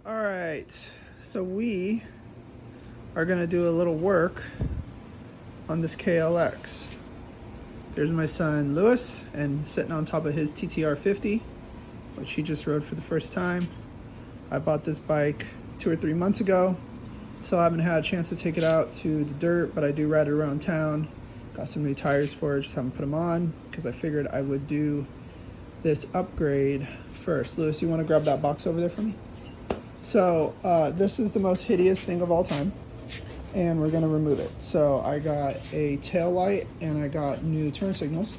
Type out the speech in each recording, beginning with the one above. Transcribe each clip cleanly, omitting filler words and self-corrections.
All right, so we are gonna do a little work on this KLX. There's my son Lewis, and sitting on top of his TTR 50, which he just rode for the first time. I bought this bike 2 or 3 months ago, so I haven't had a chance to take it out to the dirt, but I do ride it around town. Got some new tires for it, just haven't put them on because I figured I would do this upgrade first. Lewis, you want to grab that box over there for me? So this is the most hideous thing of all time, and we're going to remove it. So I got a tail light and I got new turn signals.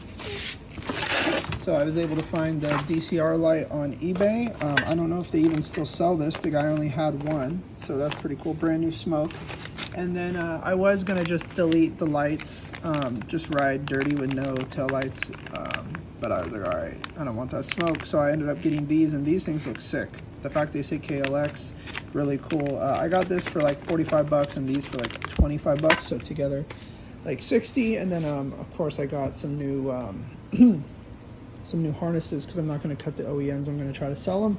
So I was able to find the DCR light on eBay. I don't know if they even still sell this. The guy only had one, so that's pretty cool. Brand new smoke. And then I was going to just delete the lights, just ride dirty with no tail lights. But I was like, all right, I don't want that smoke. So I ended up getting these, and these things look sick. The fact they say KLX, really cool. I got this for like 45 bucks and these for like 25 bucks. So together like 60. And then of course I got some new some new harnesses because I'm not going to cut the OEMs. I'm going to try to sell them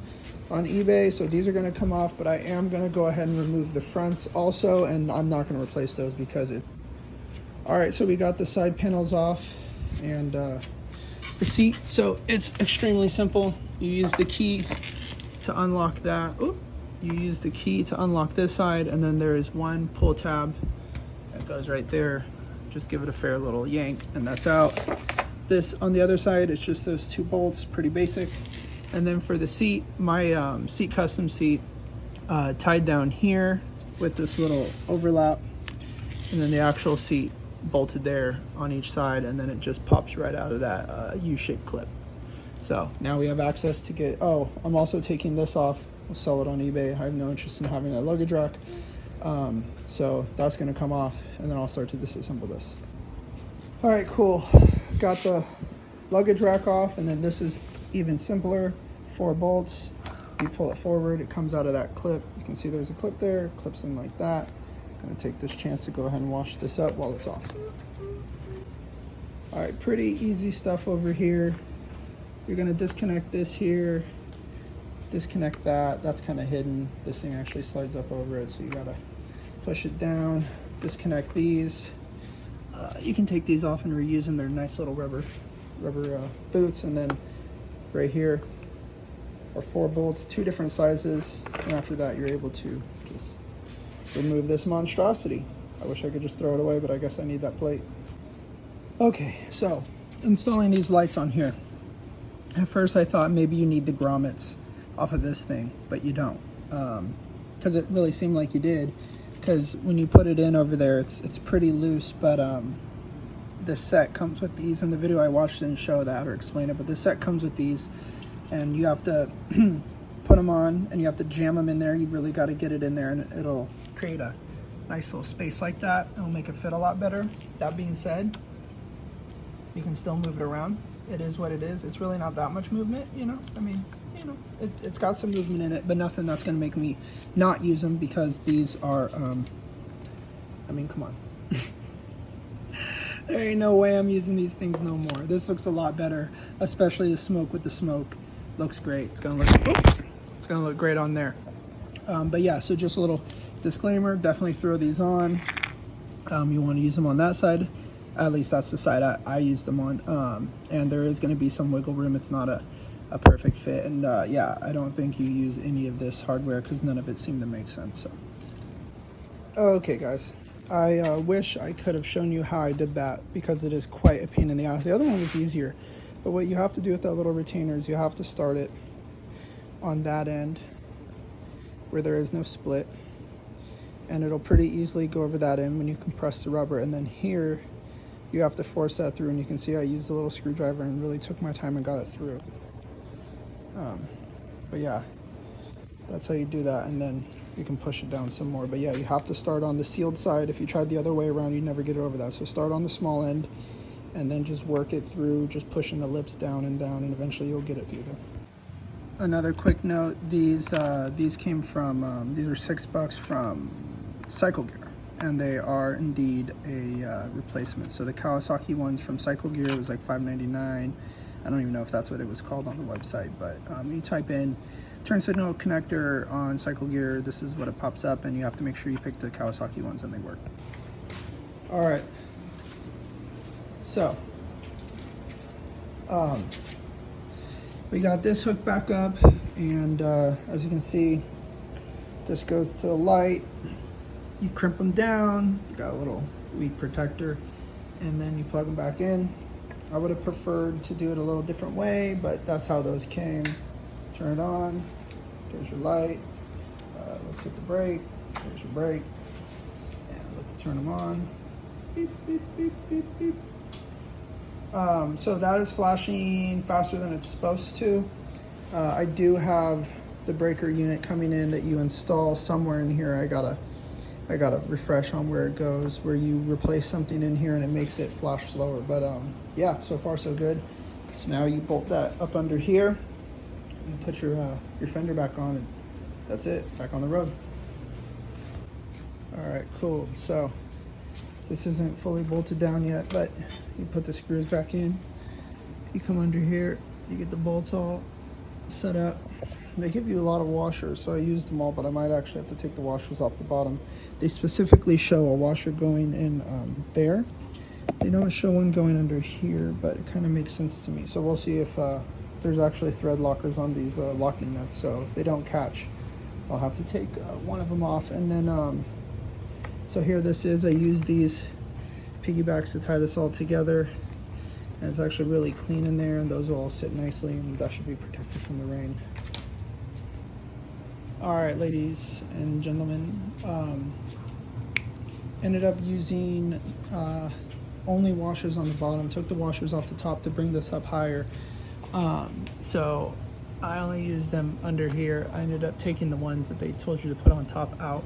on eBay. So these are going to come off, but I am going to go ahead and remove the fronts also, and I'm not going to replace those because it... All right, so we got the side panels off and the seat. So it's extremely simple. You use the key to unlock that. Oop. You use the key to unlock this side, and then there is one pull tab that goes right there. Just give it a fair little yank and that's out. This on the other side, it's just those 2 bolts, pretty basic. And then for the seat, my seat custom seat tied down here with this little overlap, and then the actual seat bolted there on each side, and then it just pops right out of that U-shaped clip. So now we have access to get, oh, I'm also taking this off. We'll sell it on eBay. I have no interest in having a luggage rack. So that's gonna come off, and then I'll start to disassemble this. All right, cool. Got the luggage rack off, and then this is even simpler. 4 bolts. You pull it forward, it comes out of that clip. You can see there's a clip there, clips in like that. I'm gonna take this chance to go ahead and wash this up while it's off. All right, pretty easy stuff over here. You're gonna disconnect this here, disconnect that. That's kind of hidden. This thing actually slides up over it, so you gotta push it down, disconnect these. You can take these off and reuse them. They're nice little rubber boots. And then right here are 4 bolts, 2 different sizes. And after that, you're able to just remove this monstrosity. I wish I could just throw it away, but I guess I need that plate. Okay, so installing these lights on here. At first I thought maybe you need the grommets off of this thing, but you don't, because it really seemed like you did, because when you put it in over there, it's pretty loose. But this set comes with these. In the video I watched didn't show that or explain it, but this set comes with these, and you have to put them on and you have to jam them in there. You really got to get it in there, and it'll create a nice little space like that. It'll make it fit a lot better. That being said, you can still move it around. It is what it is. It's really not that much movement, you know. I mean, you know, it's got some movement in it, but nothing that's going to make me not use them, because these are, I mean, come on. There ain't no way I'm using these things no more. This looks a lot better, especially the smoke. With the smoke, looks great. It's going to look, oops, it's going to look great on there. But yeah, so just a little disclaimer, definitely throw these on. You want to use them on that side. At least that's the side I used them on. And there is going to be some wiggle room. It's not a perfect fit. And yeah, I don't think you use any of this hardware because none of it seemed to make sense. So, okay, guys. I wish I could have shown you how I did that, because it is quite a pain in the ass. The other one was easier. But what you have to do with that little retainer is you have to start it on that end where there is no split. And it'll pretty easily go over that end when you compress the rubber. And then here, you have to force that through, and you can see I used a little screwdriver and really took my time and got it through. But yeah, that's how you do that, and then you can push it down some more. But yeah, you have to start on the sealed side. If you tried the other way around, you'd never get it over that. So start on the small end and then just work it through, just pushing the lips down, and eventually you'll get it through there. Another quick note, these came from, these were $6 from Cycle Gear. And they are indeed a replacement. So the Kawasaki ones from Cycle Gear was like $5.99. I don't even know if that's what it was called on the website, but you type in turn signal connector on cycle gear, this is what it pops up, and you have to make sure you pick the Kawasaki ones and they work. All right, so we got this hooked back up, and as you can see, this goes to the light. You crimp them down, you got a little weak protector, and then you plug them back in. I would have preferred to do it a little different way, but that's how those came. Turn it on, there's your light. Let's hit the brake, there's your brake, and let's turn them on. Beep, beep, beep, beep, beep. So that is flashing faster than it's supposed to. I do have the breaker unit coming in that you install somewhere in here. I gotta refresh on where it goes, where you replace something in here and it makes it flash slower. But yeah, so far so good. So now you bolt that up under here, you put your fender back on, and that's it, back on the road. All right, cool. So this isn't fully bolted down yet, but you put the screws back in, you come under here, you get the bolts all set up. They give you a lot of washers, so I used them all, but I might actually have to take the washers off the bottom. They specifically show a washer going in there. They don't show one going under here, but it kind of makes sense to me. So we'll see if there's actually thread lockers on these locking nuts. So if they don't catch, I'll have to take one of them off. And then, so here this is, I use these piggybacks to tie this all together. And it's actually really clean in there, and those will all sit nicely, and that should be protected from the rain. All right, ladies and gentlemen, ended up using only washers on the bottom, took the washers off the top to bring this up higher. So I only used them under here. I ended up taking the ones that they told you to put on top out,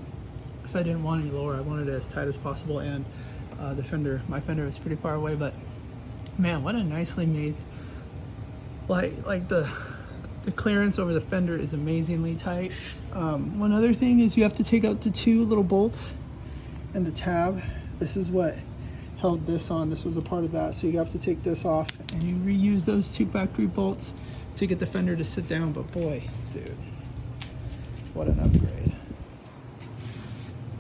because I didn't want any lower. I wanted it as tight as possible, and my fender is pretty far away, but man, what a nicely made, like the clearance over the fender is amazingly tight. One other thing is you have to take out the two little bolts and the tab. This is what held this on. This was a part of that, so you have to take this off, and you reuse those two factory bolts to get the fender to sit down. But boy, dude, what an upgrade.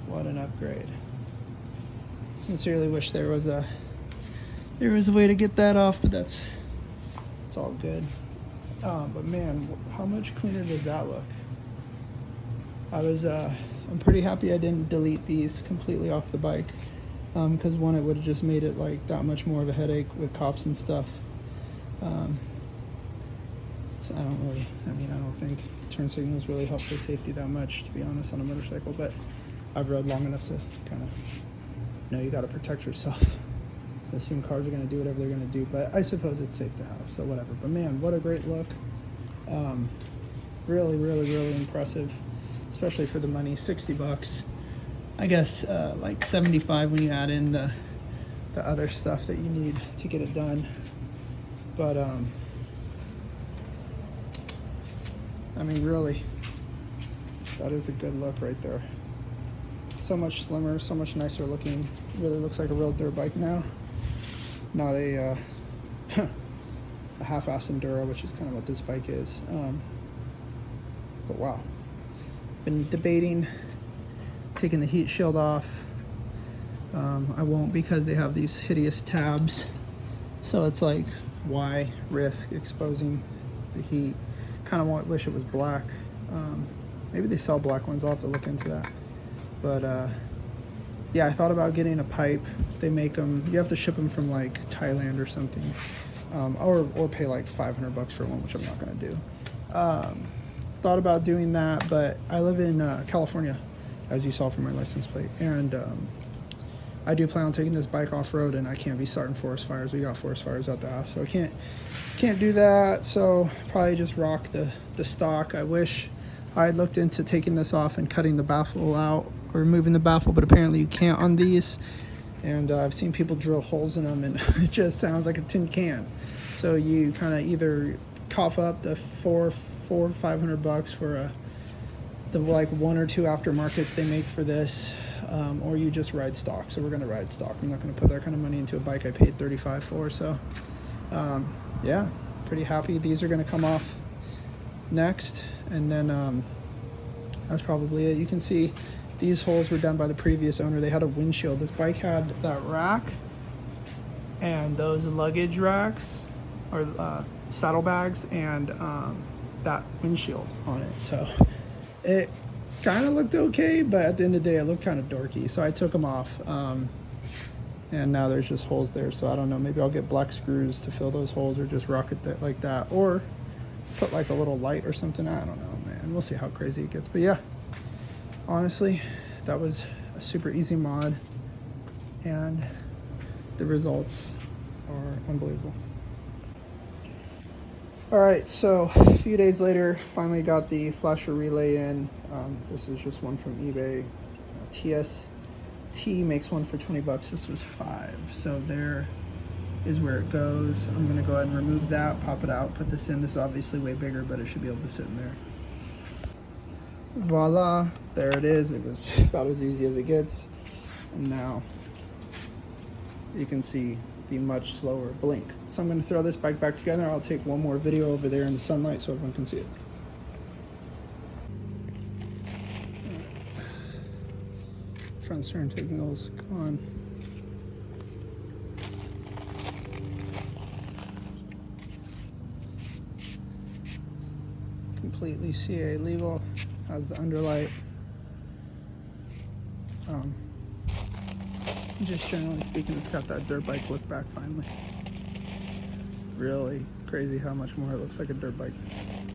What an upgrade. Sincerely wish there was a way to get that off, but it's all good. But man, how much cleaner does that look? I'm pretty happy I didn't delete these completely off the bike, because one, it would have just made it like that much more of a headache with cops and stuff. So I don't think turn signals really help for safety that much, to be honest, on a motorcycle, but I've rode long enough to kind of know you got to protect yourself. I assume cars are going to do whatever they're going to do, but I suppose it's safe to have, so whatever. But man, what a great look. Really, really, really impressive, especially for the money. 60 bucks. I guess like 75 when you add in the other stuff that you need to get it done. But I mean, really, that is a good look right there. So much slimmer, so much nicer looking. Really looks like a real dirt bike now. Not a half-ass enduro, which is kind of what this bike is. But wow, been debating taking the heat shield off. I won't, because they have these hideous tabs, so it's like, why risk exposing the heat? Kind of wish it was black. Maybe they sell black ones. I'll have to look into that. But yeah, I thought about getting a pipe. They make them, you have to ship them from like Thailand or something, or pay like 500 bucks for one, which I'm not going to do. Thought about doing that, but I live in California, as you saw from my license plate, and I do plan on taking this bike off-road, and I can't be starting forest fires. We got forest fires out the house, so I can't do that. So probably just rock the stock. I wish I had looked into taking this off and cutting the baffle out, or removing the baffle, but apparently you can't on these. And I've seen people drill holes in them, and it just sounds like a tin can. So you kind of either cough up the 500 bucks for the like 1 or 2 aftermarkets they make for this, or you just ride stock. So we're gonna ride stock. I'm not gonna put that kind of money into a bike I paid $35 for. So yeah, pretty happy. These are gonna come off next, and then that's probably it. You can see these holes were done by the previous owner. They had a windshield. This bike had that rack and those luggage racks or saddlebags and that windshield on it. So it kind of looked okay, but at the end of the day, it looked kind of dorky. So I took them off. And now there's just holes there. So I don't know, maybe I'll get black screws to fill those holes or just rock it like that. Or put like a little light or something. I don't know, man. We'll see how crazy it gets. But yeah, honestly, that was a super easy mod. And the results are unbelievable. All right, so a few days later, finally got the flasher relay in. This is just one from eBay. TST makes one for 20 bucks. This was $5. So there is where it goes. I'm gonna go ahead and remove that, pop it out, put this in. This is obviously way bigger, but it should be able to sit in there. Voila, there it is. It was about as easy as it gets. And now you can see the much slower blink. So I'm going to throw this bike back together. I'll take one more video over there in the sunlight so everyone can see it. Front stern signal's gone. Completely CA legal. Has the underlight. Just generally speaking, it's got that dirt bike look back finally. Really crazy how much more it looks like a dirt bike.